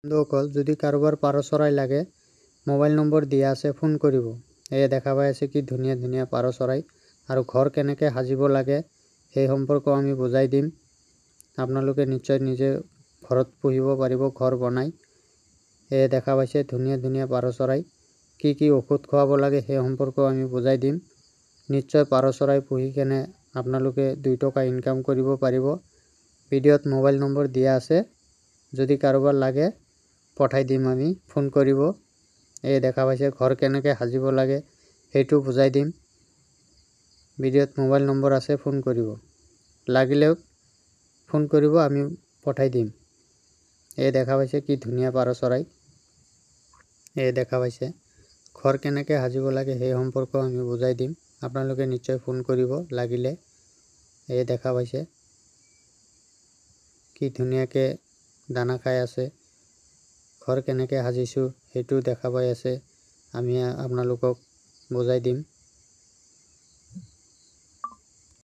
বন্ধুসকল যদি কাৰোবাৰ পাৰ চৰাই লাগে মোবাইল নম্বৰ দিয়া আছে ফোন কৰিব। এয়া দেখা পাই আছে কি ধুনীয়া ধুনীয়া পাৰ চৰাই আৰু ঘৰ কেনেকৈ সাজিব লাগে সেই সম্পৰ্কে আমি বুজাই দিম। আপোনালোকে নিশ্চয় নিজে ঘৰত পুহিব পাৰিব ঘৰ বনাই। এয়া দেখা পাইছে ধুনীয়া ধুনীয়া পাৰ চৰাই, কি ঔষধ খুৱাব লাগে সেই সম্পৰ্কে আমি বুজাই দিম। নিশ্চয় পাৰ চৰাই পুহি কেনে আপোনালোকে 2 টকা ইনকাম কৰিব পাৰিব। ভিডিঅ'ত মোবাইল নম্বৰ দিয়া আছে, যদি কাৰোবাৰ লাগে পঠাই দিম, আমি ফোন কৰিব। এই দেখা পাইছে ঘৰ কেনেকৈ সাজিব লাগে সেইটো বুজাই দিম। ভিডিঅ'ত মোবাইল নম্বৰ আছে, ফোন কৰিব। লাগিলেও ফোন কৰিব, আমি পঠাই দিম। এই দেখা পাইছে কি ধুনীয়া পাৰ চৰাই। এই দেখা পাইছে ঘৰ কেনেকৈ সাজিব লাগে সেই সম্পৰ্কে আমি বুজাই দিম। আপোনালোকে নিশ্চয় ফোন কৰিব লাগিলে। এই দেখা পাইছে কি ধুনীয়াকৈ দানা খাই আছে। ঘৰ কেনেকৈ সাজিছোঁ সেইটো দেখা পাই আছে, আমি আপোনালোকক বুজাই দিম।